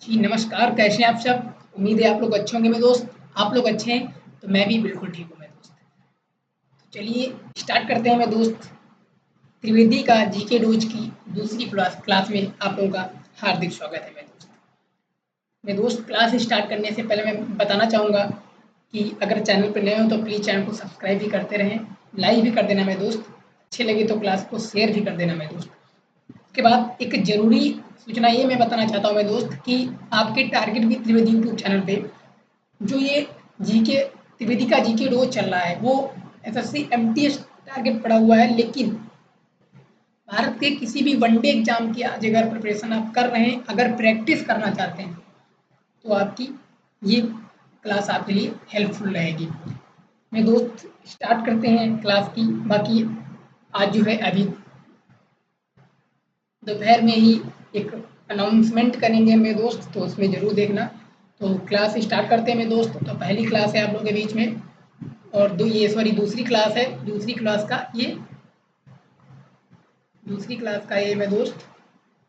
जी, नमस्कार, कैसे हैं आप सब? उम्मीद है आप लोग अच्छे होंगे मेरे दोस्त। आप लोग अच्छे हैं, तो मैं भी बिल्कुल ठीक हूँ मेरे दोस्त। तो चलिए स्टार्ट करते हैं मेरे दोस्त। त्रिवेदी का जीके रोज की दूसरी क्लास क्लास में आप लोगों का हार्दिक स्वागत है मेरे दोस्त। मेरे दोस्त क्लास स्टार्ट करने से पहले मैं बताना चाहूँगा कि अगर चैनल पर नए हो तो प्लीज़ चैनल को सब्सक्राइब भी करते रहें, लाइक भी कर देना मेरे दोस्त। अच्छे लगे तो क्लास को शेयर भी कर देना मेरे दोस्त। उसके बाद एक ज़रूरी सूचना ये मैं बताना चाहता हूँ मेरे दोस्त कि आपके target with Trivedi YouTube channel पे जो ये जीके त्रिवेदी का जीके रोज चल रहा है वो एसएससी एमटीएस टारगेट पड़ा हुआ है, लेकिन भारत के किसी भी वनडे एग्जाम की आज अगर प्रिपरेशन आप कर रहे हैं, अगर प्रैक्टिस करना चाहते हैं तो आपकी ये क्लास आपके लिए हेल्पफुल रहेगी। मेरे दोस्त स्टार्ट करते हैं क्लास की। बाकी आज जो है अभी दोपहर में ही एक अनाउंसमेंट करेंगे मेरे दोस्त, तो उसमें ज़रूर देखना। तो क्लास स्टार्ट करते हैं मेरे दोस्त। तो पहली क्लास है आप लोगों के बीच में, और ये सॉरी दूसरी क्लास है। दूसरी क्लास का ये मेरे दोस्त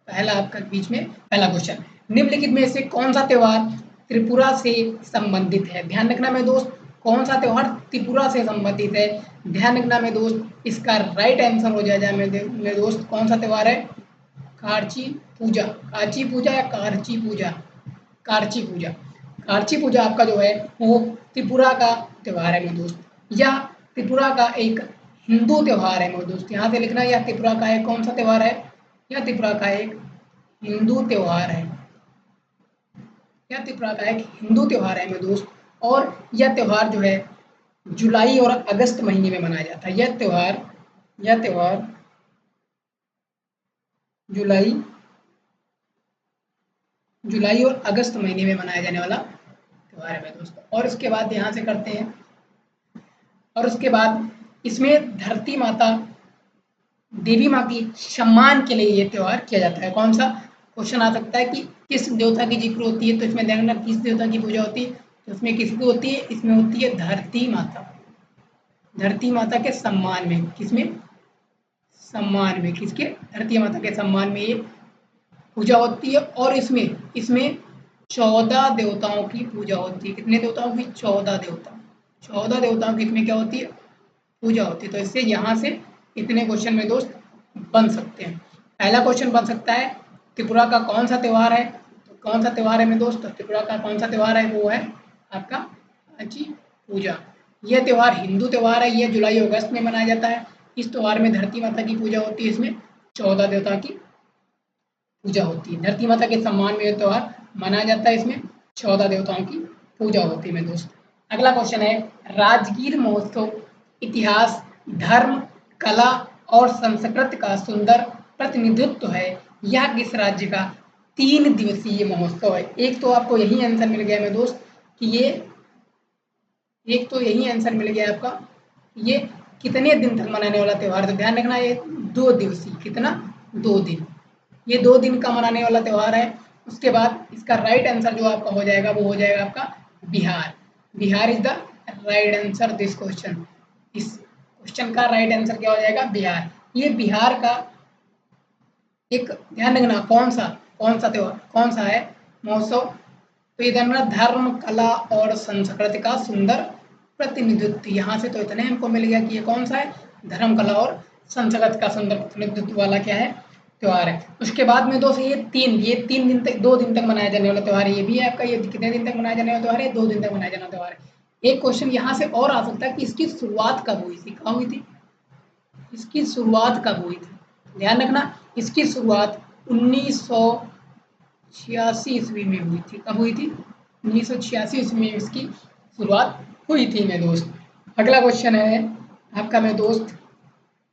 पहला आपका बीच में पहला क्वेश्चन, निम्नलिखित में से कौन सा त्योहार त्रिपुरा से संबंधित है? ध्यान रखना मेरे दोस्त, कौन सा त्योहार त्रिपुरा से संबंधित है? ध्यान रखना मेरे दोस्त, इसका राइट आंसर हो जाएगा मेरे दोस्त, कौन सा त्योहार है? कार्ची पूजा। काची पूजा या कारची पूजा? कारची पूजा। कारची पूजा आपका जो है वो त्रिपुरा का त्योहार है मेरे दोस्त। यह त्रिपुरा का एक हिंदू त्योहार है मेरे दोस्त। यहाँ से लिखना, यह त्रिपुरा का एक कौन सा त्योहार है? यह त्रिपुरा का एक हिंदू त्योहार है। यह त्रिपुरा का एक हिंदू त्योहार है मेरे दोस्त। और यह त्योहार जो है जुलाई और अगस्त महीने में मनाया जाता है। यह त्योहार जुलाई जुलाई और अगस्त महीने में मनाया जाने वाला त्योहार है मेरे दोस्त। और उसके बाद यहाँ से करते हैं, और उसके बाद इसमें धरती माता देवी माँ की सम्मान के लिए ये त्योहार किया जाता है। कौन सा? क्वेश्चन आ सकता है कि किस देवता की जिक्र होती है, तो इसमें ध्यान रखना किस देवता की पूजा होती है। तो इसमें किसकी होती है? इसमें होती है धरती माता। धरती माता के सम्मान में, किसमें? सम्मान में, किसके? धरती माता के सम्मान में ये पूजा होती है। और इसमें इसमें 14 देवताओं की पूजा होती है। कितने देवताओं की? 14 देवता। 14 देवताओं की इसमें क्या होती है? पूजा होती है। तो इससे यहाँ से इतने क्वेश्चन में दोस्त बन सकते हैं। पहला क्वेश्चन बन सकता है त्रिपुरा का कौन सा त्योहार है? तो कौन सा त्योहार है मेरे दोस्त? तो त्रिपुरा का कौन सा त्योहार है? वो है आपका काची पूजा। यह त्योहार हिंदू त्योहार है। यह जुलाई अगस्त में मनाया जाता है। इस त्योहार में धरती माता की पूजा होती है। इसमें 14 देवता की पूजा होती है। धरती माता के सम्मान में यह त्योहार मनाया जाता है। इसमें 14 देवताओं की पूजा होती है मेरे दोस्त। अगला क्वेश्चन है, राजगीर महोत्सव इतिहास, धर्म, कला और संस्कृति का सुंदर प्रतिनिधित्व है। यह किस राज्य का 3 दिवसीय महोत्सव है? एक तो आपको यही आंसर मिल गया मेरे दोस्त कि ये एक तो यही आंसर मिल गया आपका, ये कितने दिन तक मनाने वाला त्योहार है? तो ध्यान रखना, ये 2 दिवसीय। कितना? 2 दिन। ये 2 दिन का मनाने वाला त्योहार है। उसके बाद इसका राइट आंसर जो आपका हो जाएगा वो हो जाएगा आपका Bihar. Bihar is the right answer this question. इस क्वेश्चन का राइट आंसर क्या हो जाएगा? बिहार। ये बिहार का एक, ध्यान रखना, कौन सा त्योहार, कौन सा है महोत्सव? तो ये ध्यान रखना, धर्म, कला और संस्कृति का सुंदर प्रतिनिधित्व। यहाँ से तो इतने हमको मिल गया कि ये कौन सा है? धर्म, कला और संस्कृति का सुंदर प्रतिनिधित्व वाला क्या है? त्योहार है। उसके बाद में दोस्त ये 3 दिन तक, 2 दिन तक मनाया जाने वाला त्योहार है। ये भी है आपका, ये कितने दिन तक मनाया जाने वाला त्योहार है? 2 दिन तक मनाया जाने वाला त्योहार है। एक क्वेश्चन यहाँ से और आ सकता है कि इसकी शुरुआत कब हुई थी? कहाँ हुई थी? इसकी शुरुआत कब हुई थी? ध्यान रखना, इसकी शुरुआत 1986 ईस्वी में हुई थी। कब हुई थी? 1986 ईस्वी में इसकी शुरुआत हुई थी मेरे दोस्त। अगला क्वेश्चन है आपका मेरे दोस्त,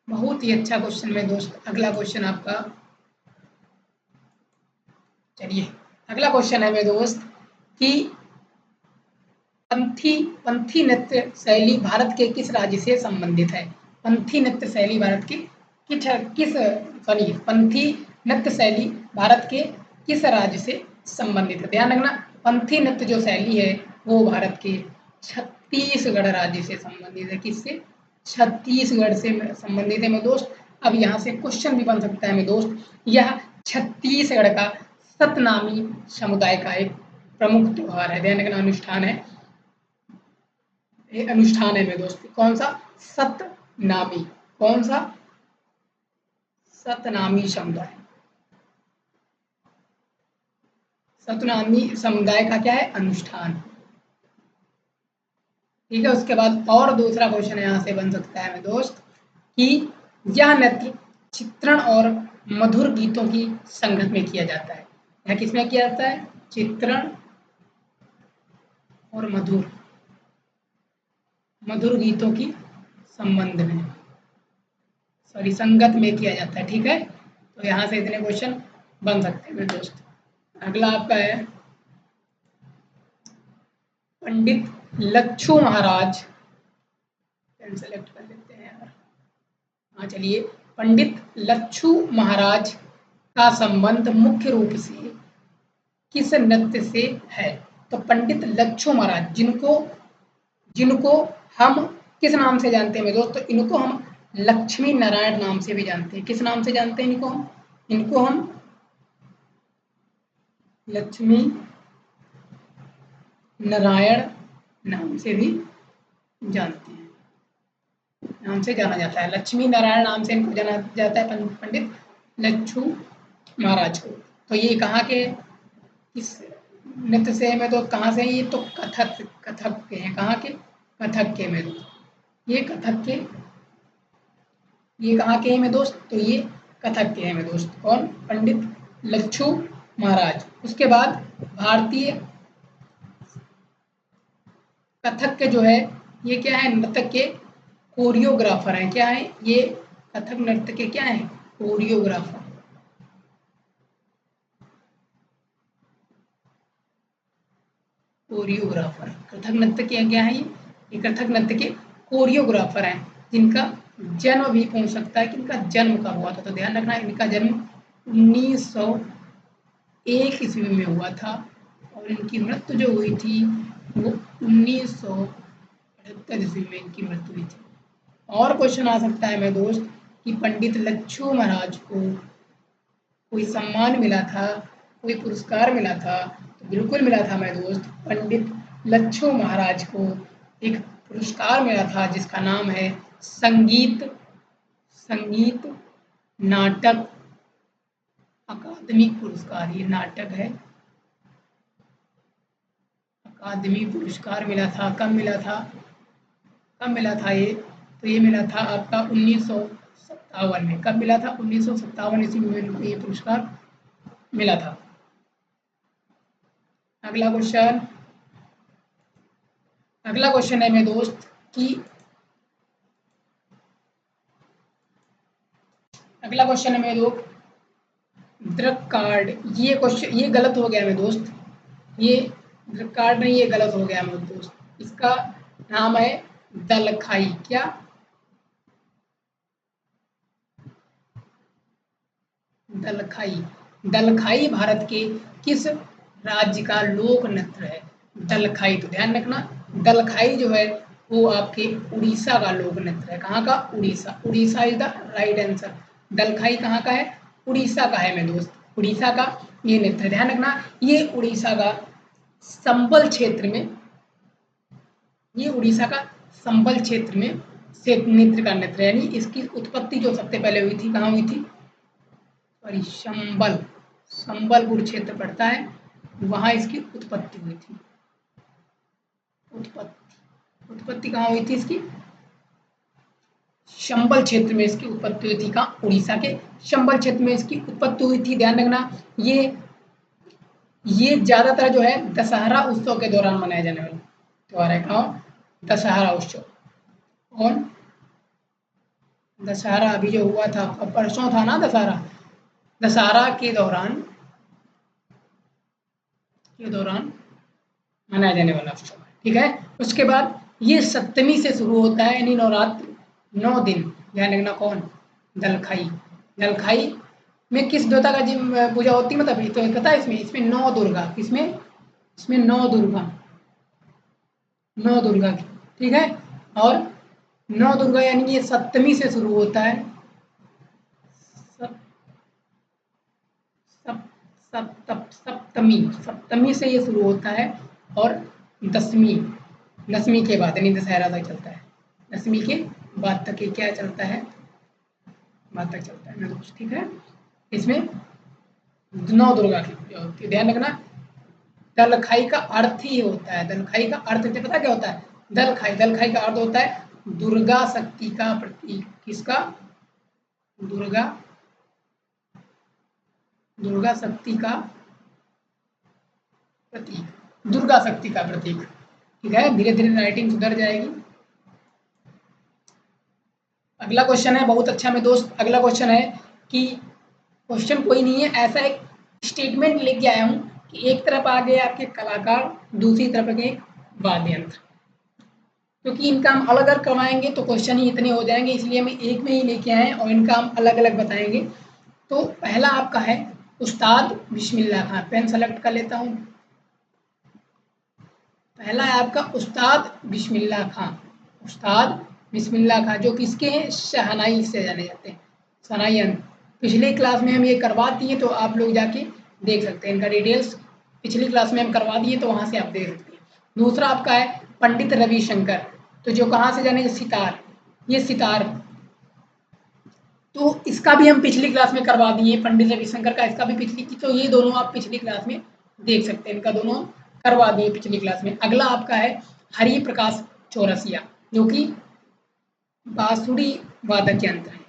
बहुत ही अच्छा क्वेश्चन मेरे दोस्त। अगला क्वेश्चन आपका, चलिए अगला क्वेश्चन है मेरे दोस्त कि पंथी नृत्य शैली भारत के किस राज्य से संबंधित है? पंथी नृत्य शैली भारत के किस सॉरी पंथी नृत्य शैली भारत के किस राज्य से संबंधित है? ध्यान रखना, पंथी नृत्य जो शैली है वो भारत के छत्तीसगढ़ राज्य से संबंधित है। किससे? छत्तीसगढ़ से संबंधित है मेरे दोस्त। अब यहाँ से क्वेश्चन भी बन सकता है मेरे दोस्त, यह छत्तीसगढ़ का सतनामी समुदाय का एक प्रमुख त्योहार है, ध्यान रखना, अनुष्ठान है, ये अनुष्ठान है मेरे दोस्त। कौन सा? सतनामी। कौन सा? सतनामी समुदाय। सतनामी समुदाय का क्या है? अनुष्ठान। ठीक है, उसके बाद और दूसरा क्वेश्चन यहाँ से बन सकता है मेरे दोस्त कि यह नृत्य चित्रण और मधुर गीतों की संगत में किया जाता है। यह किसमें किया जाता है? चित्रण और मधुर गीतों की संबंध में, सॉरी संगत में किया जाता है। ठीक है, तो यहाँ से इतने क्वेश्चन बन सकते हैं मेरे दोस्त। अगला आपका है पंडित लच्छू महाराज, सेलेक्ट कर लेते हैं यार। हाँ चलिए, पंडित लच्छू महाराज का संबंध मुख्य रूप से किस नृत्य से है? तो पंडित लच्छू महाराज, जिनको हम किस नाम से जानते हैं मेरे दोस्त? तो इनको हम लक्ष्मी नारायण नाम से भी जानते हैं। किस नाम से जानते हैं इनको हम लक्ष्मी नारायण नाम से भी जानते हैं, नाम से जाना जाता है। लक्ष्मी नारायण नाम से इनको जाना जाता है, पंडित लच्छू महाराज को। तो ये कहाँ के किस नृत्य से में? तो कहाँ से? ये तो कथक के हैं। कहाँ के? कथक के में दोस्त। ये कथक के, ये कहाँ के हैं मेरे दोस्त? तो ये कथक के हैं मेरे दोस्त। कौन? पंडित लच्छू महाराज। उसके बाद भारतीय कथक के जो है, ये क्या है? नृत्य के कोरियोग्राफर हैं। क्या है ये? कथक नृत्य के क्या है? कोरियोग्राफर। कोरियोग्राफर कथक नृत्य के क्या है? ये कथक नृत्य के कोरियोग्राफर हैं, जिनका जन्म भी पूछ सकता है कि इनका जन्म कब हुआ था। तो ध्यान रखना, इनका जन्म 1901 ईस्वी में हुआ था और इनकी मृत्यु जो हुई थी वो 1978 ईस्वी में इनकी मृत्यु हुई थी। और क्वेश्चन आ सकता है मेरे दोस्त कि पंडित लच्छू महाराज को कोई सम्मान मिला था, कोई पुरस्कार मिला था? तो बिल्कुल मिला था मेरे दोस्त। पंडित लच्छू महाराज को एक पुरस्कार मिला था जिसका नाम है संगीत नाटक अकादमी पुरस्कार। ये नाटक है, अकादमी पुरस्कार मिला था। कब मिला था? कब मिला था ये? तो ये मिला था आपका 1957 में। कब मिला था? 1957 ईस्वी में इनको ये पुरस्कार मिला था। अगला क्वेश्चन है मेरे दोस्त कि अगला क्वेश्चन है मेरे दोस्त द्रक्कार्ड। ये क्वेश्चन, ये गलत हो गया मेरे दोस्त, ये द्रक्कार्ड नहीं, ये गलत हो गया मेरे दोस्त। इसका नाम है दलखाई। क्या? दलखाई भारत के किस राज्य का लोक नृत्य है? दलखाई, तो ध्यान रखना, दलखाई जो है वो आपके उड़ीसा का लोक नृत्य है। कहाँ का? Orissa is the right answer. Dalkhai कहाँ का है? उड़ीसा का है मेरे दोस्त, उड़ीसा का ये नृत्य। ध्यान रखना, ये उड़ीसा का संबल क्षेत्र में, ये उड़ीसा का संबल क्षेत्र में से नृत्य का नृत्य, यानी इसकी उत्पत्ति जो सबसे पहले हुई थी, कहाँ हुई थी? सॉरी, संबलपुर क्षेत्र पड़ता है, वहां इसकी उत्पत्ति हुई थी। उत्पत्ति कहाँ हुई थी इसकी? संबल क्षेत्र में इसकी उत्पत्ति हुई थी। कहाँ? उड़ीसा के संबल क्षेत्र में इसकी उत्पत्ति हुई थी। ध्यान रखना, ये ज्यादातर जो है दशहरा उत्सव के दौरान मनाया जाने वाला त्योहार है। कहाँ? दशहरा उत्सव। और दशहरा अभी जो हुआ था, परसों था ना दशहरा, दशहरा के दौरान मनाया जाने वाला उत्सव है। ठीक है, उसके बाद ये सप्तमी से शुरू होता है, यानी नवरात्र 9 दिन। ध्यान रखना, कौन? दलखाई में किस देवता का पूजा होती है? मतलब तो पता है इसमें नौ दुर्गा, इसमें नौ दुर्गा की। ठीक है, और नौ दुर्गा यानी ये सप्तमी से शुरू होता है, सप्तमी, सप्तमी से ये शुरू होता है और दसवीं, दसवीं के बाद यानी दशहरा तक चलता है। दसवीं के बाद तक ये क्या चलता है, बाद तक चलता है मेरे दोस्त, ठीक है। इसमें 9 दुर्गा की ध्यान रखना। दलखाई का अर्थ ही होता है, दलखाई का अर्थ पता क्या होता है? दलखाई, दलखाई का अर्थ होता है दुर्गा शक्ति का प्रतीक। किसका? दुर्गा, दुर्गा शक्ति का प्रतीक, दुर्गा शक्ति का प्रतीक, ठीक है। धीरे धीरे राइटिंग सुधर जाएगी। अगला क्वेश्चन है बहुत अच्छा मेरे दोस्त। अगला क्वेश्चन है कि क्वेश्चन कोई नहीं है, ऐसा एक स्टेटमेंट लेके आया हूं कि एक तरफ आ गए आपके कलाकार, दूसरी तरफ आ गए वाद्य यंत्र, क्योंकि इनका हम अलग अलग करवाएंगे तो क्वेश्चन ही इतने हो जाएंगे, इसलिए हम एक में ही लेके आए और इनका हम अलग अलग बताएंगे। तो पहला आपका है उस्ताद बिस्मिल्लाह खां। पेन सेलेक्ट कर लेता हूँ। पहला है आपका उस्ताद बिस्मिल्लाह खां। उस्ताद बिस्मिल्लाह खां जो किसके हैं? शहनाई से जाने जाते हैं, शहनाई यंत्र। पिछले क्लास में हम ये करवा दिए तो आप लोग जाके देख सकते हैं, इनका डिटेल्स पिछली क्लास में हम करवा दिए तो वहाँ से आप देख सकते हैं। दूसरा आपका है पंडित रविशंकर, तो जो कहाँ से जाने? सितार, ये सितार, तो इसका भी हम पिछली क्लास में करवा दिए पंडित रविशंकर का, इसका भी पिछली, तो ये दोनों आप पिछली क्लास में देख सकते हैं, इनका दोनों करवा दिए पिछली क्लास में। अगला आपका है हरि प्रकाश चौरसिया जो कि बांसुरी वादक यंत्र है,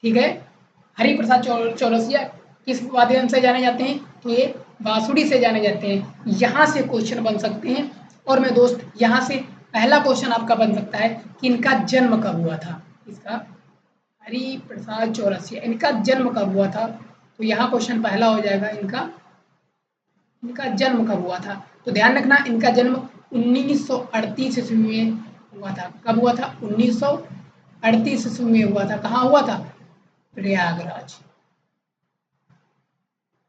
ठीक है। हरि प्रसाद चौरसिया किस वाद्य यंत्र से जाने जाते हैं? तो ये बांसुरी से जाने जाते हैं। यहाँ से क्वेश्चन बन सकते हैं। और मैं दोस्त यहाँ से पहला क्वेश्चन आपका बन सकता है कि इनका जन्म कब हुआ था? इसका हरि प्रसाद चौरसिया, इनका जन्म कब हुआ था? तो यहाँ क्वेश्चन पहला हो जाएगा, इनका जन्म कब हुआ था? तो ध्यान रखना इनका जन्म 1938 ईस्वी में हुआ था। कब हुआ था? 1938 ईस्वी में हुआ था। कहाँ हुआ था? प्रयागराज,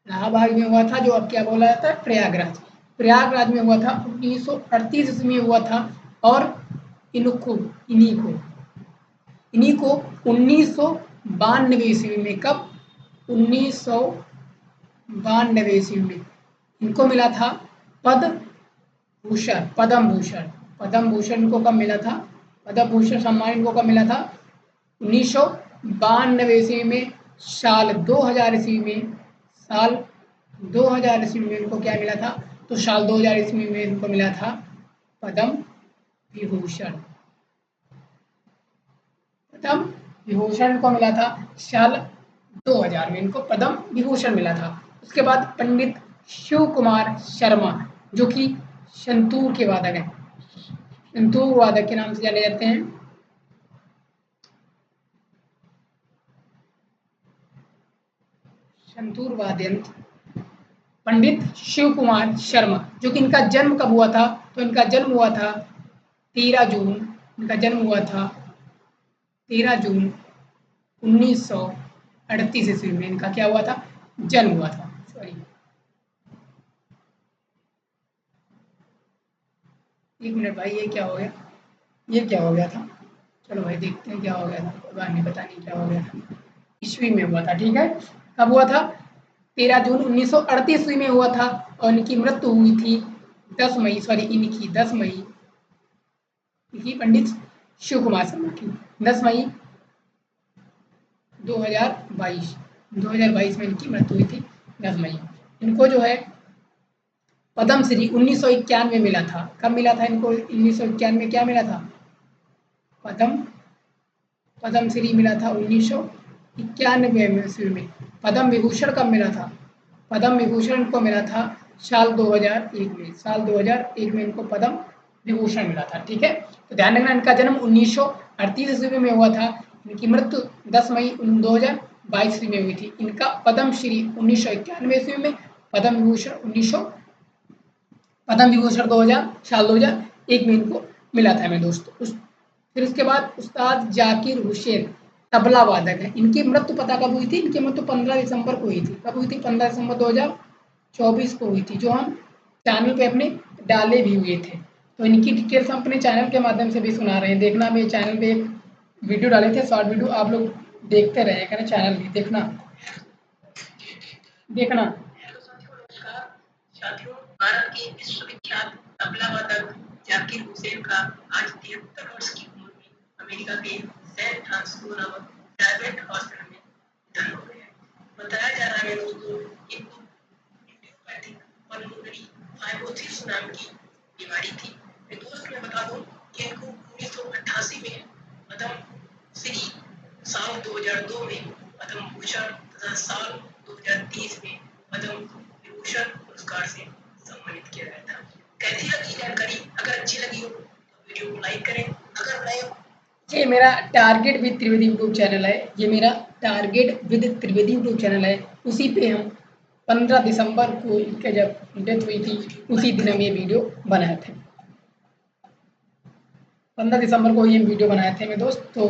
इलाहाबाद में हुआ था, जो अब क्या बोला जाता है? प्रयागराज। प्रयागराज में हुआ था, 1938 ईस्वी में हुआ था। और इन्हीं को 1992 ईस्वी में, कब? 1992 ईस्वी में इनको मिला था पद्म भूषण, पद्म भूषण। पद्म भूषण इनको कब मिला था? पद्म भूषण सम्मान इनको कब मिला था? 1992 ईस्वी में। साल 2000 ईस्वी में, साल 2000 ईस्वी में इनको क्या मिला था? तो साल 2000 ईस्वी में इनको मिला था पद्म विभूषण। पद्म विभूषण को मिला था साल 2000 में, इनको पद्म विभूषण मिला था। उसके बाद पंडित शिव कुमार शर्मा जो कि संतूर के वादक हैं, संतूर वादक के नाम से जाने जाते हैं। संतूर वाद्य यंत्र, पंडित शिव कुमार शर्मा, जो कि इनका जन्म कब हुआ था? तो इनका जन्म हुआ था 13 जून, इनका जन्म हुआ था 13 जून 1938 ईस्वी में। इनका क्या हुआ था? जन्म हुआ था। सॉरी, एक मिनट भाई, ये क्या हो गया? ये क्या हो गया था? चलो भाई देखते हैं क्या हो गया था, नहीं पता नहीं क्या हो गया था। ईस्वी में हुआ था, ठीक है। कब हुआ था? 13 जून 1938 ईस्वी में हुआ था। और इनकी मृत्यु हुई थी 10 मई, सॉरी इनकी 10 मई, इनकी पंडित शिव कुमार शर्मा की 10 मई 2022 में इनकी मृत्यु हुई थी 10 मई। इनको जो है पद्मश्री 1991 में मिला था। कब मिला था इनको? 1991 में क्या मिला था? पद्मश्री मिला था 1991 ईस्वी में। पद्म विभूषण कब मिला था? पद्म विभूषण इनको मिला था साल 2001 में, साल 2001 में इनको पद्म विभूषण मिला था, ठीक है। तो ध्यान रखना इनका जन्म 1938 ईस्वी में हुआ था, इनकी मृत्यु 10 मई 2022 ईस्वी में हुई थी। इनका पद्मश्री 1991 ईस्वी में, पद्म विभूषण पद्म विभूषण 2000 साल 2001 में इनको मिला था मेरे दोस्तों। फिर उसके बाद उस्ताद जाकिर हुसैन तबला वादक है। इनकी मृत्यु पता कब हुई थी? इनकी मृत्यु 15 दिसंबर को हुई थी। कब हुई थी? 15 दिसंबर 2024 को हुई थी, जो हम चैनल पे अपने डाले भी हुए थे। तो इनकी डिटेल्स हम अपने चैनल के माध्यम से भी सुना रहे हैं। देखना, मेरे चैनल पे एक वीडियो डाले थे, शॉर्ट वीडियो, आप लोग देखते रहेगा ना, चैनल भी देखना। साथियों, भारत के विश्वविख्यात तबला वादक जाकिर हुसैन का आज 73 वर्ष की उम्र में अमेरिका के सैन फ्रांसिस्को नामक प्राइवेट हॉस्पिटल में निधन हो गया है। बताया जा रहा है दोस्तों, इनको इडियोपैथिक पल्मोनरी फाइब्रोसिस नाम की बीमारी थी। मैं बता दूं कि इनको 1988 में पद्म श्री, साल 2002 में पद्म भूषण तथा साल 2030 में पद्म विभूषण पुरस्कार से सम्मानित किया गया था। कैसी लगी जानकारी? अगर अच्छी लगी हो तो वीडियो को लाइक करें। अगर नए ये मेरा target with Trivedi YouTube channel है, ये मेरा target with Trivedi YouTube channel है। उसी पे हम 15 दिसंबर को इनके जब डेथ हुई थी उसी दिन हम ये वीडियो बनाए थे। 15 दिसंबर को ये वीडियो बनाए थे मेरे दोस्त। तो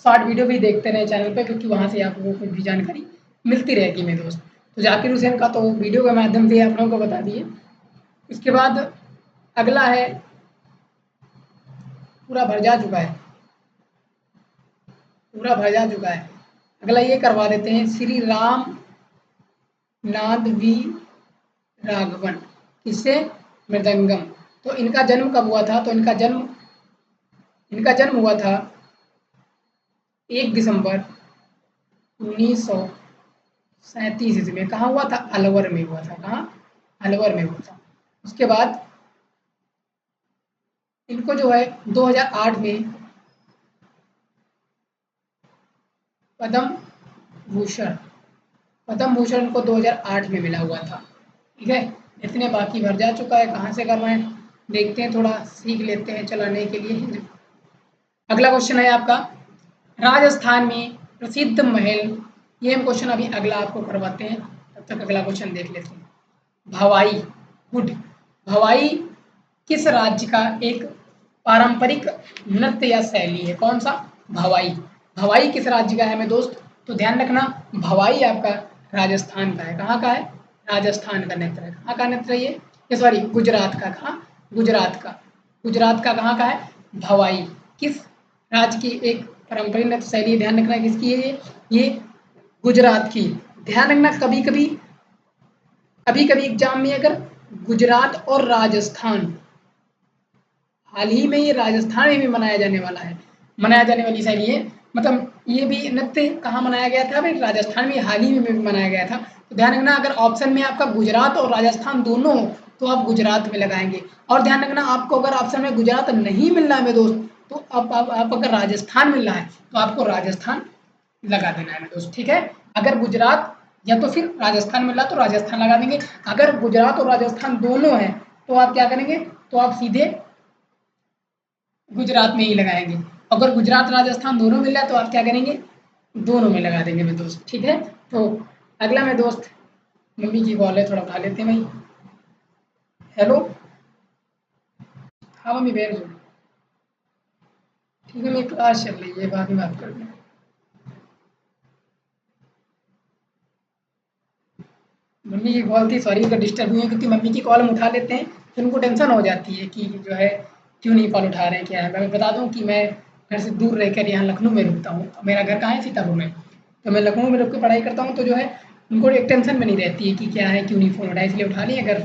शॉर्ट वीडियो भी देखते रहे चैनल पे, क्योंकि वहाँ से आपको कुछ भी जानकारी मिलती रहेगी मेरे दोस्त। तो जाकिर हुसैन का तो वीडियो के माध्यम से आप लोगों को बता दिए। उसके बाद अगला है, पूरा भर जा चुका है, पूरा भर जा चुका है। अगला ये करवा देते हैं, श्री राम नाद वी राघवन, किससे? मृदंगम। तो इनका जन्म कब हुआ था? तो इनका जन्म हुआ था 1 दिसंबर 1937 ईस्वी में। कहाँ हुआ था? अलवर में हुआ था। कहाँ? अलवर में हुआ था। उसके बाद इनको जो है 2008 में पद्म भूषण इनको 2008 में मिला हुआ था। ठीक है, इतने बाकी भर जा चुका है। कहाँ से करना है देखते हैं, थोड़ा सीख लेते हैं चलाने के लिए। अगला क्वेश्चन है आपका, राजस्थान में प्रसिद्ध महल। ये हम क्वेश्चन अभी अगला आपको करवाते हैं, तब तक अगला क्वेश्चन देख लेते हैं। भवाई गुड, भवाई किस राज्य का एक पारंपरिक नृत्य या शैली है? कौन सा? भवाई किस राज्य का है मेरे दोस्त? तो ध्यान रखना, भवाई आपका राजस्थान का है। कहाँ का है? राजस्थान का नृत्य है। कहाँ का नृत्य है ये? सॉरी, गुजरात का। कहाँ? गुजरात का कहाँ का है? भवाई किस राज्य की एक पारंपरिक नृत्य शैली? ध्यान रखना किसकी है ये गुजरात की। ध्यान रखना, कभी कभी एग्जाम में अगर गुजरात और राजस्थान, हाल ही में ये राजस्थान में भी मनाया जाने वाली शैली है। मतलब ये भी नृत्य कहाँ मनाया गया था? भाई राजस्थान में हाल ही में मनाया गया था। तो ध्यान रखना, अगर ऑप्शन में आपका गुजरात और राजस्थान दोनों हो तो आप गुजरात में लगाएंगे। और ध्यान रखना, आपको अगर ऑप्शन में गुजरात नहीं मिल रहा है मेरे दोस्त, तो आप अगर राजस्थान मिल रहा है तो आपको राजस्थान लगा देना है मेरे दोस्त। ठीक है, अगर गुजरात या तो फिर राजस्थान मिल रहा तो राजस्थान लगा देंगे। अगर गुजरात और राजस्थान दोनों है तो आप क्या करेंगे? तो आप सीधे गुजरात में ही लगाएंगे। अगर गुजरात राजस्थान दोनों मिल रहा है तो आप क्या करेंगे? दोनों में लगा देंगे मेरे दोस्त। ठीक है, तो अगला मेरे दोस्त, मम्मी की कॉल है, थोड़ा उठा लेते हैं भाई। हेलो, हाँ मम्मी बैठ जाओ। ठीक है, मेरी क्लास चल रही है, बाद में बात करते हैं। मम्मी की कॉल थी, सॉरी अगर डिस्टर्ब हुई है, क्योंकि मम्मी की कॉल हम उठा लेते हैं तो उनको टेंशन हो जाती है कि जो है क्यों नहीं कॉल उठा रहे हैं, क्या है। मैं बता दूं कि मैं घर से दूर रहकर यहाँ लखनऊ में रुकता हूँ। मेरा घर कहाँ है? सीतापुर में। तो मैं लखनऊ में रुक के पढ़ाई करता हूँ, तो जो है उनको एक टेंशन बनी रहती है कि क्या है, क्यों नहीं फ़ोन उठाया, इसलिए उठा लिया। अगर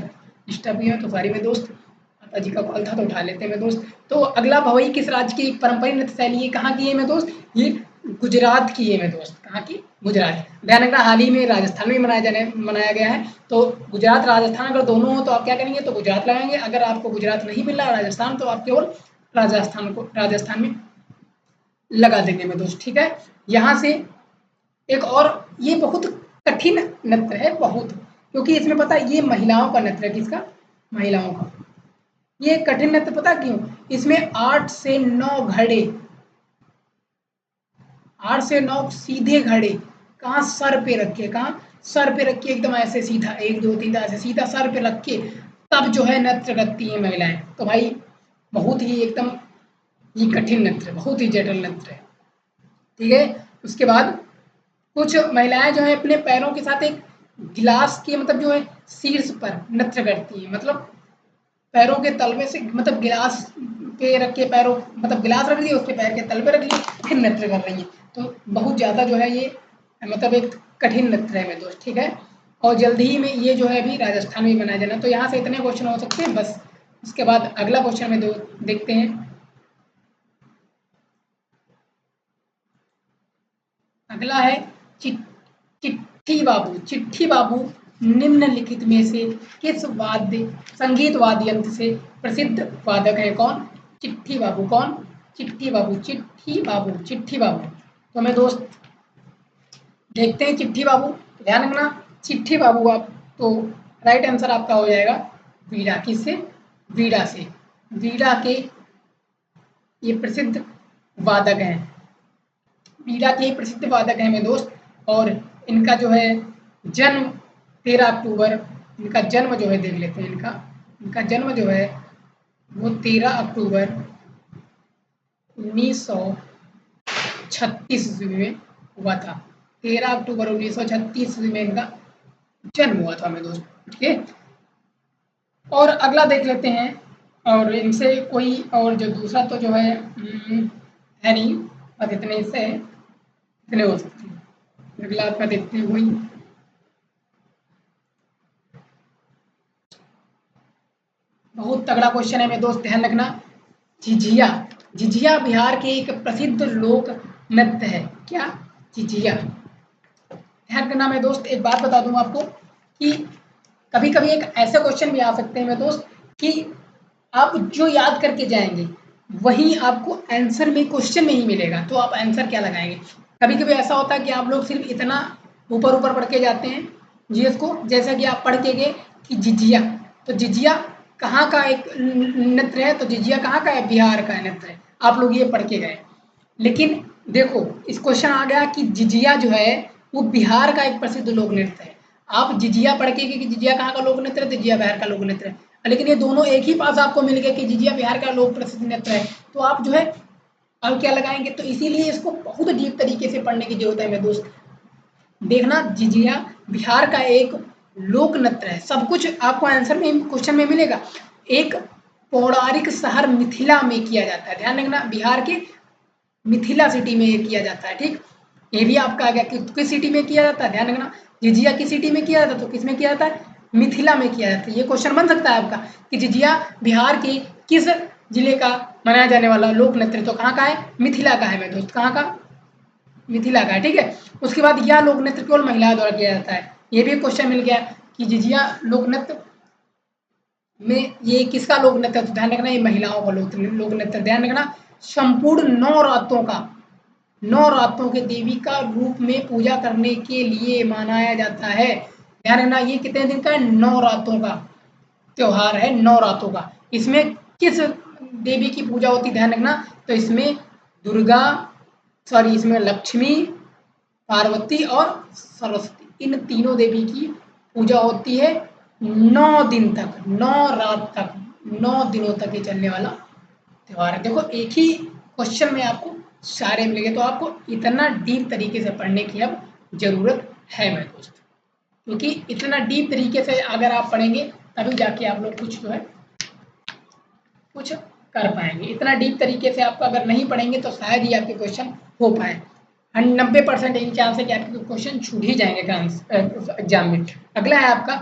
डिस्टर्ब हुई हो तो सॉरी मेरे दोस्त, माता जी का कॉल था तो उठा लेते हैं मेरे दोस्त। तो अगला भवई किस राज्य की पारंपरिक नृत्य शैली है? कहाँ की है मेरे दोस्त? ये गुजरात की है मेरे दोस्त। कहाँ की? गुजरात। ध्यान रखना, हाल ही में राजस्थान में मनाया गया है। तो गुजरात राजस्थान अगर दोनों हो तो आप क्या करेंगे? तो गुजरात लगाएंगे। अगर आपको गुजरात नहीं मिल रहा राजस्थान, तो आप केवल राजस्थान में लगा देंगे मेरे दोस्त। ठीक है, यहाँ से एक और, ये बहुत कठिन नृत्य है बहुत, क्योंकि इसमें पता है ये महिलाओं का नृत्य है। किसका? महिलाओं का। ये कठिन नृत्य पता क्यों? इसमें 8 से 9 घड़े, 8 से 9 सीधे घड़े, कहाँ? सर पे रख के। कहाँ? सर पे रख के, एकदम ऐसे सीधा, 1 2 3 ऐसे सीधा सर पे रख के तब जो है नृत्य करती हैं महिलाएं। तो भाई बहुत ही एकदम ये कठिन नृत्य है, बहुत ही जटिल नृत्य है। ठीक है, उसके बाद कुछ महिलाएं जो है अपने पैरों के साथ एक गिलास के, मतलब जो है शीर्ष पर नृत्य करती है। मतलब पैरों के तलवे से, मतलब गिलास पे रख के पैरों, मतलब गिलास रख दिया, उसके पैर के तल पे रख लिया, फिर नृत्य कर रही है। तो बहुत ज़्यादा जो है ये मतलब एक कठिन नृत्य है मेरे दोस्त। ठीक है, और जल्दी ही में ये जो है अभी राजस्थान में बनाया जाना। तो यहाँ से इतने क्वेश्चन हो सकते हैं बस। उसके बाद अगला क्वेश्चन में देखते हैं। अगला है चिट्ठी बाबू। चिट्ठी बाबू निम्नलिखित में से किस संगीत वाद्य यंत्र से प्रसिद्ध वादक है? कौन? चिट्ठी बाबू। कौन? चिट्ठी बाबू। चिट्ठी बाबू। चिट्ठी बाबू। तो मैं दोस्त देखते हैं चिट्ठी बाबू। ध्यान रखना, चिट्ठी बाबू आप तो राइट आंसर आपका हो जाएगा वीणा। किससे? वीणा से। वीणा के ये प्रसिद्ध वादक हैं। वीणा के प्रसिद्ध वादक हैं मेरे दोस्त। और इनका जो है जन्म 13 अक्टूबर, इनका जन्म जो है देख लेते हैं। इनका जन्म जो है वो 13 अक्टूबर 1936 ईस्वी में हुआ था। 13 अक्टूबर 1936 ईस्वी में इनका जन्म हुआ था मेरे दोस्त। ठीक है, और अगला देख लेते हैं। और इनसे कोई और जो दूसरा तो जो है है नहीं, बस इतने इससे है, इतने हो सकते हैं। अगला आपका देखते हैं वही। बहुत तगड़ा क्वेश्चन है मेरे दोस्त, ध्यान रखना। झिझिया। झिझिया बिहार के एक प्रसिद्ध लोक नृत्य है। क्या? झिझिया। ध्यान करना मेरे दोस्त, एक बात बता दूं आपको कि कभी कभी एक ऐसे क्वेश्चन भी आ सकते हैं मेरे दोस्त कि आप जो याद करके जाएंगे वही आपको आंसर में क्वेश्चन में ही मिलेगा, तो आप आंसर क्या लगाएंगे? कभी कभी ऐसा होता है कि आप लोग सिर्फ इतना ऊपर ऊपर पढ़ के जाते हैं जीएस को, जैसा कि आप पढ़ के गए कि झिझिया, तो झिझिया कहाँ का एक नृत्य है? तो झिझिया कहाँ का है? बिहार का नृत्य है। आप लोग ये पढ़ के गए, लेकिन देखो इस क्वेश्चन आ गया कि झिझिया जो है वो बिहार का एक प्रसिद्ध लोक नृत्य है। आप झिझिया पढ़ के कि झिझिया कहाँ का लोक नृत्य है? झिझिया बिहार का लोक नृत्य है। लेकिन ये दोनों एक ही पास आपको मिल गया कि झिझिया बिहार का लोक प्रसिद्ध नृत्य है, तो आप जो है अब क्या लगाएंगे? तो इसीलिए इसको बहुत डीप तरीके से पढ़ने की जरूरत है मेरे दोस्त। देखना, झिझिया बिहार का एक लोक नृत्य है। सब कुछ आपको आंसर में क्वेश्चन में मिलेगा। एक पौराणिक शहर मिथिला में किया जाता है। ध्यान रखना, बिहार के मिथिला सिटी में ये किया जाता है। ठीक, ये भी आपका आ गया कि किस सिटी में किया जाता है। ध्यान रखना, झिझिया किस सिटी में किया जाता है? तो किस में किया जाता है? मिथिला में किया जाता है। ये क्वेश्चन बन सकता है आपका कि झिझिया बिहार के किस जिले का मनाया जाने वाला लोक नृत्य, तो कहाँ का है? मिथिला का है मेरे दोस्त। कहाँ का? मिथिला का है। ठीक है, उसके बाद यह लोक नृत्य केवल महिलाओं द्वारा किया जाता है। ये भी क्वेश्चन मिल गया कि झिझिया लोक नृत्य में ये किसका लोक नृत्य है? तो ध्यान रखना, ये महिलाओं का लोक नृत्य। ध्यान रखना, संपूर्ण 9 रातों का, 9 रातों के देवी का रूप में पूजा करने के लिए मनाया जाता है। ध्यान रखना, ये कितने दिन का है? 9 रातों का त्योहार है, 9 रातों का। इसमें किस देवी की पूजा होती है? ध्यान रखना, तो इसमें दुर्गा, सॉरी इसमें लक्ष्मी, पार्वती और सरस्वती, इन तीनों देवी की पूजा होती है 9 दिन तक, 9 रात तक, 9 दिनों तक ये चलने वाला त्योहार है। देखो एक ही क्वेश्चन में आपको सारे मिलेंगे, तो आपको इतना डीप तरीके से पढ़ने की अब जरूरत है मेरे दोस्त, क्योंकि इतना डीप तरीके से अगर आप पढ़ेंगे तभी जाके आप लोग कुछ जो है कुछ कर पाएंगे। इतना डीप तरीके से आपको अगर नहीं पढ़ेंगे तो शायद ही आपके क्वेश्चन हो पाए। 90% यही चांस है कि आपके क्वेश्चन छूट ही जाएंगे एग्जाम में। अगला है आपका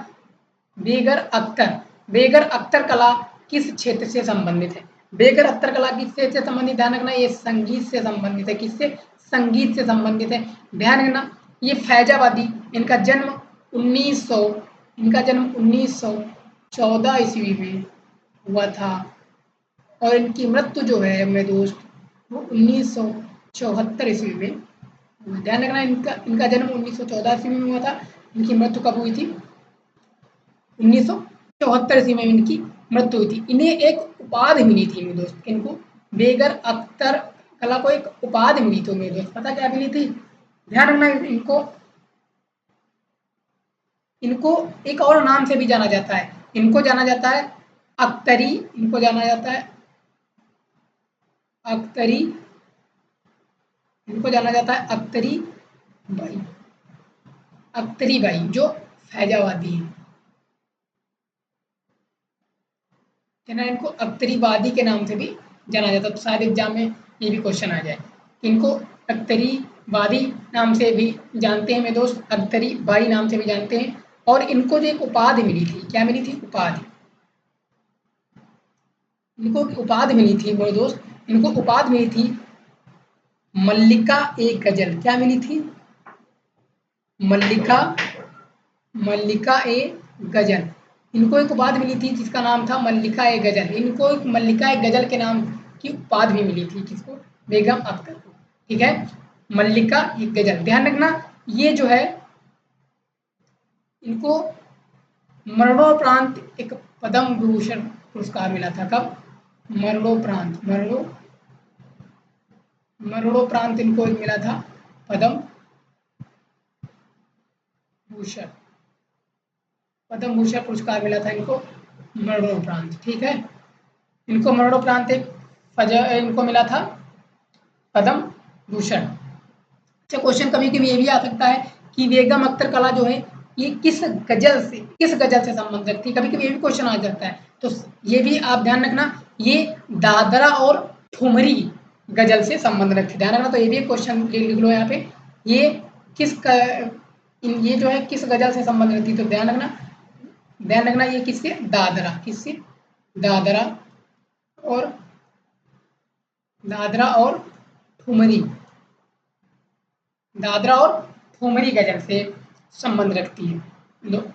बेगर अख्तर। बेगर अख्तर कला किस क्षेत्र से संबंधित है? बेगर अख्तर कला किस क्षेत्र से संबंधित? ध्यान रखना, ये संगीत से संबंधित है। किससे? संगीत से संबंधित है। ध्यान रखना, ये फैजाबादी, इनका जन्म 1914 ईस्वी में हुआ था, और इनकी मृत्यु जो है मेरे दोस्त वो 1974 ईस्वी में। ध्यान रखना, इनका इनका जन्म 1914 ईस्वी में हुआ था। इनकी मृत्यु कब हुई थी? 1974 ईस्वी में इनकी मृत्यु हुई थी। इन्हें एक उपाधि मिली थी मेरे दोस्त, इनको बेगर अख्तर कला को एक उपाधि मिली थी मेरे दोस्त। पता क्या मिली थी? ध्यान रखना, इनको इनको एक और नाम से भी जाना जाता है। इनको जाना जाता है अख्तरी, इनको जाना जाता है अख्तरी, इनको जाना जाता है अख्तरी बाई। अख्तरी बाई जो फैजाबादी है, ना, इनको अख्तरी वादी के नाम से भी जाना जाता है। तो शायद एग्जाम में ये भी क्वेश्चन आ जाए। इनको अख्तरी वादी नाम से भी जानते हैं मेरे दोस्त, अख्तरी बाई नाम से भी जानते हैं। और इनको जो एक उपाधि मिली थी, क्या मिली थी? उपाधि। इनको उपाधि मिली थी मेरे दोस्त, इनको उपाधि मिली थी मल्लिका ए गजल। क्या मिली थी? मल्लिका मल्लिका ए गजल। इनको एक उपाधि मिली थी जिसका नाम था मल्लिका ए गजल। इनको एक मल्लिका ए गजल के नाम की उपाधि भी मिली थी। किसको? बेगम अख्तर को। ठीक है, मल्लिका ए गजल। ध्यान रखना, ये जो है इनको मरणोपरांत एक पद्म विभूषण पुरस्कार मिला था। कब? मरणोपरांत। मरणोपरांत इनको एक मिला था पद्म भूषण। पद्म भूषण पुरस्कार मिला था इनको मरणोपरांत। ठीक है, इनको मरणोपरांत इनको मिला था पद्म भूषण। अच्छा, क्वेश्चन कभी कभी ये भी आ सकता है कि बेगम अख्तर कला जो है ये किस गजल से संबंधित थी। कभी कभी ये भी क्वेश्चन आ जाता है, तो ये भी आप ध्यान रखना, ये दादरा और ठुमरी गजल से संबंध रखती। ध्यान रखना, तो ये भी क्वेश्चन लिख लो यहाँ पे, ये ये जो है किस गजल से संबंध रखती। तो ध्यान रखना ये किससे? दादरा और ठुमरी गजल से संबंध रखती है।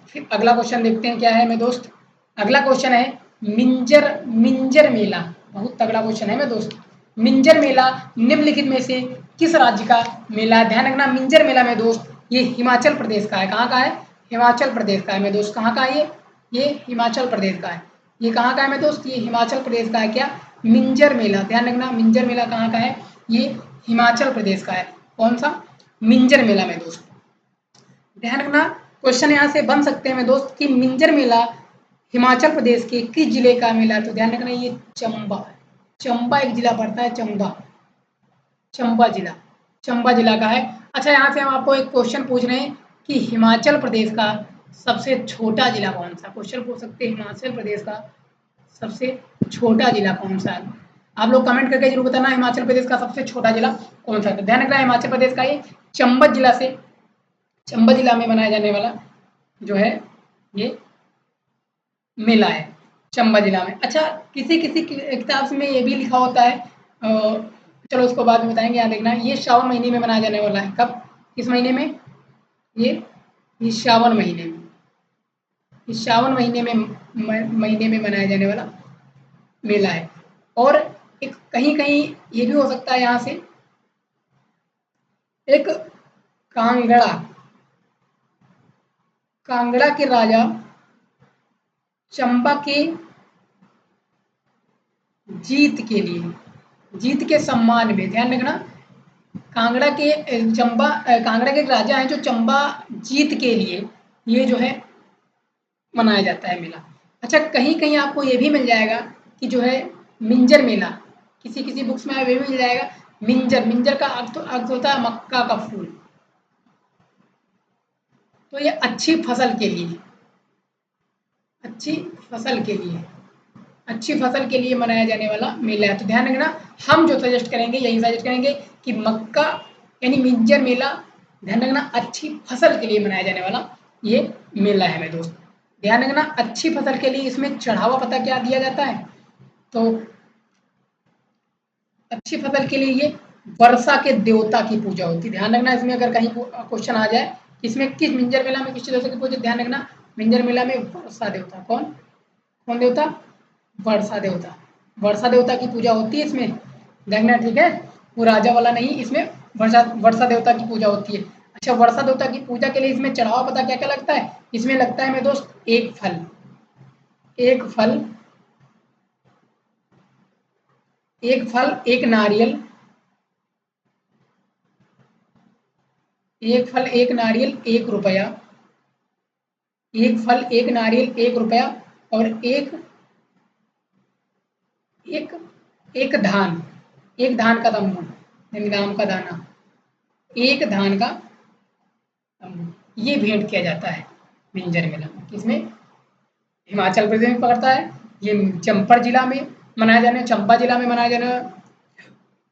फिर अगला क्वेश्चन देखते हैं क्या है मेरे दोस्त। अगला क्वेश्चन है मिंजर मेला। बहुत तगड़ा क्वेश्चन है मेरे दोस्त। मिंजर मेला निम्नलिखित में से किस राज्य का मेला है? ध्यान रखना, मिंजर मेला मेरे दोस्त ये हिमाचल प्रदेश का है। कहाँ का है? हिमाचल प्रदेश का है मेरे दोस्त। कहाँ का है ये हिमाचल प्रदेश का है। ये कहाँ का है मेरे दोस्त? ये हिमाचल प्रदेश का है। क्या? मिंजर मेला। ध्यान रखना, मिंजर मेला कहाँ का है? ये हिमाचल प्रदेश का है। कौन सा? मिंजर मेला में दोस्त। ध्यान रखना, क्वेश्चन यहाँ से बन सकते हैं मेरे दोस्त कि मिंजर मेला हिमाचल प्रदेश के किस जिले का मेला है? तो ध्यान रखना, ये चंबा एक जिला पड़ता है, चंबा जिला का है। अच्छा, यहाँ से हम आपको एक क्वेश्चन पूछ रहे हैं कि हिमाचल प्रदेश का सबसे छोटा जिला कौन सा? क्वेश्चन पूछ सकते हैं, हिमाचल प्रदेश का सबसे छोटा जिला कौन सा है? आप लोग कमेंट करके जरूर बताना हिमाचल प्रदेश का सबसे छोटा जिला कौन सा है। तो ध्यान रखना, हिमाचल प्रदेश का ये चंबा जिला में मनाया जाने वाला जो है ये मेला है, चंबा जिला में। अच्छा, किसी किताब में ये भी लिखा होता है, चलो उसको बाद में बताएंगे। यहाँ देखना, ये श्रावण महीने में मनाया जाने वाला है। कब? किस महीने में? ये श्रावण महीने में, महीने में मनाया जाने वाला मेला है। और एक कहीं कहीं ये भी हो सकता है यहाँ से एक कांगड़ा के राजा चंबा के जीत के सम्मान में। ध्यान रखना, कांगड़ा के राजा हैं जो चंबा जीत के लिए ये जो है मनाया जाता है मेला। अच्छा, कहीं कहीं आपको ये भी मिल जाएगा कि जो है मिंजर मेला, किसी बुक्स में ये भी मिल जाएगा। मिंजर का अर्थ होता है मक्का का फूल। तो ये अच्छी फसल के लिए मनाया जाने वाला मेला है। तो ध्यान रखना, हम जो सजेस्ट करेंगे यही सजेस्ट करेंगे कि मक्का यानी मिंजर मेला, ध्यान रखना, अच्छी फसल के लिए मनाया जाने वाला ये मेला है मेरे दोस्त। ध्यान रखना, अच्छी फसल के लिए इसमें चढ़ावा पता क्या दिया जाता है? तो अच्छी फसल के लिए ये वर्षा के देवता की पूजा होती है। ध्यान रखना, इसमें अगर कहीं क्वेश्चन आ जाए इसमें किस मिंजर मेला में किस देवता की पूजा, ध्यान रखना, मिंजर मेला में वर्षा देवता। कौन देवता? वर्षा देवता की पूजा होती है इसमें। देखना, ठीक है, वो राजा वाला नहीं, इसमें वर्षा देवता की पूजा होती है। अच्छा, वर्षा देवता की पूजा के लिए इसमें चढ़ावा पता क्या क्या लगता है? इसमें लगता है मेरे दोस्त एक फल, एक नारियल, एक रुपया, और एक धान का तंबू, यानी धान का दाना, एक धान का तंबू, ये भेंट किया जाता है मिंजर मेला में। किसमें? हिमाचल प्रदेश में पड़ता है। ये चंबा जिला में मनाया जाने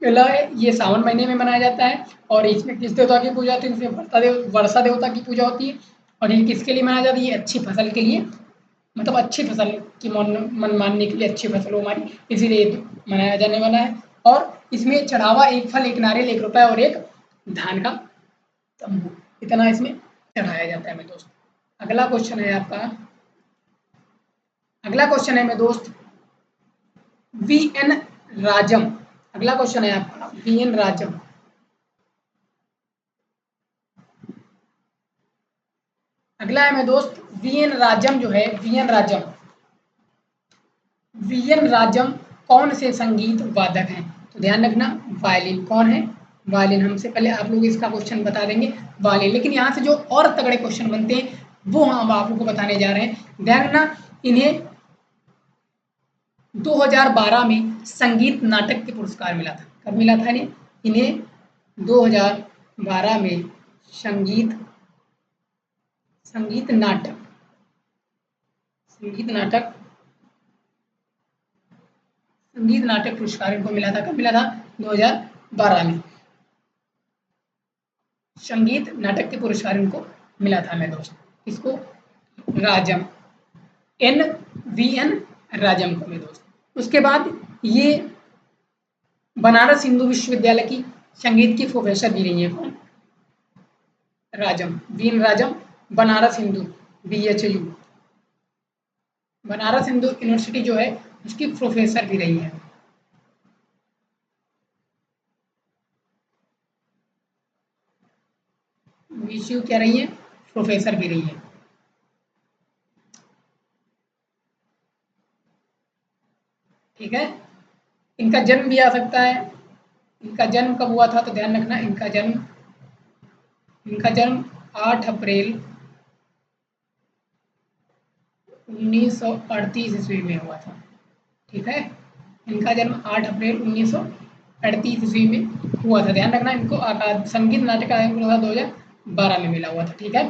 मेला है। ये सावन महीने में मनाया जाता है। और इसमें किस देवता की पूजा होती है? इसमें वर्षा देवता की पूजा होती है। और ये किसके लिए मनाया जाता है? ये अच्छी फसल के लिए, मतलब अच्छी फसल की मन मानने के लिए, अच्छी फसल हो हमारी, इसीलिए मनाया जाने वाला है। और इसमें चढ़ावा एक फल, एक नारियल, 1 रुपया और एक धान का तंबू, इतना इसमें चढ़ाया जाता है मेरे दोस्त। अगला क्वेश्चन है आपका, अगला क्वेश्चन है मेरे दोस्त वी एन राजम। अगला क्वेश्चन है आपका वी एन राजम। अगला है मेरे दोस्त वी एन राजम जो है, V N Rajam, V N Rajam कौन से संगीत वादक हैं? तो ध्यान रखना, वायलिन। कौन है? वायलिन। हमसे पहले आप लोग इसका क्वेश्चन बता देंगे, वायलिन। लेकिन यहाँ से जो और तगड़े क्वेश्चन बनते हैं वो हम आप लोग को बताने जा रहे हैं। ध्यान रखना, इन्हें 2012 में संगीत नाटक के पुरस्कार मिला था। कब मिला था इन्हें? इन्हें 2012 में संगीत संगीत नाटक संगीत नाटक संगीत नाटक पुरस्कार इनको मिला था। कब मिला था? 2012 में संगीत नाटक के पुरस्कार इनको मिला था मेरे दोस्त। इसको Rajam, N V N Rajam को मेरे दोस्त। उसके बाद ये बनारस हिंदू विश्वविद्यालय की संगीत की प्रोफेसर भी रही है। कौन? Rajam, V N Rajam, Banaras Hindu BHU, Banaras Hindu university जो है उसकी प्रोफेसर भी रही है। BHU क्या रही है? प्रोफेसर भी रही है। ठीक है, इनका जन्म भी आ सकता है। इनका जन्म कब हुआ था? तो ध्यान रखना, इनका जन्म 8 अप्रैल 1938 ईस्वी में हुआ था। ठीक है, इनका जन्म 8 अप्रैल 1938 ईस्वी में हुआ था। ध्यान रखना, इनको संगीत नाटक अकादमी पुरस्कार 2012 में मिला हुआ था। ठीक है,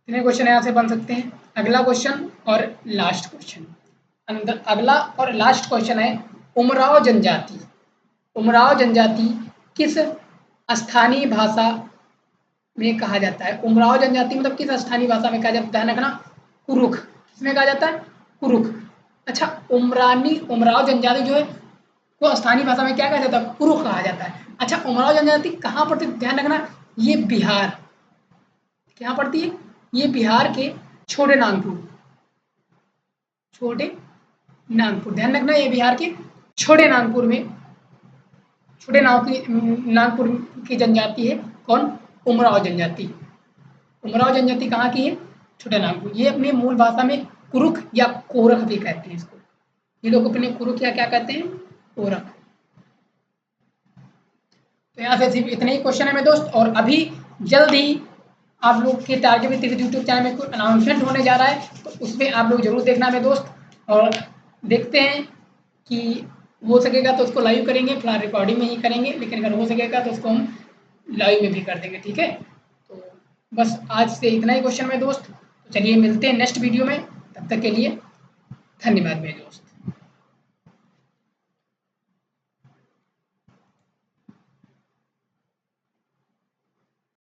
इतने क्वेश्चन यहाँ से बन सकते हैं। अगला क्वेश्चन और लास्ट क्वेश्चन, अगला और लास्ट क्वेश्चन है उमराव जनजाति। उमराव जनजाति किस स्थानीय भाषा में कहा जाता है? उमराव जनजाति मतलब किस स्थानीय भाषा में कहा जाता है? ध्यान रखना, कुरुख। किसमें कहा जाता है? कुरुख। अच्छा, उमराव जनजाति जो है वो स्थानीय भाषा में क्या कहा जाता है? कुरुख कहा जाता है। अच्छा, उमराव जनजाति कहाँ पड़ती है? ध्यान रखना, ये बिहार, क्या पड़ती है? ये बिहार के छोटे नागपुर, छोटे नागपुर। ध्यान रखना, ये बिहार के छोटे नागपुर में, छोटे नागपुर की जनजाति है। कौन? उमराव जनजाति। उमराव जनजाति कहाँ की है? छोटे नागपुर। ये अपनी मूल भाषा में कुरुख या कोरख भी कहते हैं इसको। ये लोग अपने कुरुख या क्या कहते हैं? कोरख। तो यहाँ से सिर्फ इतने ही क्वेश्चन है मेरे दोस्त। और अभी जल्द ही आप लोग के टारगेट में यूट्यूब चैनल में कोई अनाउंसमेंट होने जा रहा है, तो उसमें आप लोग जरूर देखना मेरे दोस्त। और देखते हैं कि हो सकेगा तो उसको लाइव करेंगे, फिलहाल रिकॉर्डिंग में ही करेंगे, लेकिन अगर हो सकेगा तो उसको हम लाइव में भी कर देंगे। ठीक है, तो बस आज से इतना ही क्वेश्चन मेरे दोस्त। तो चलिए मिलते हैं नेक्स्ट वीडियो में, तब तक के लिए धन्यवाद मेरे दोस्त।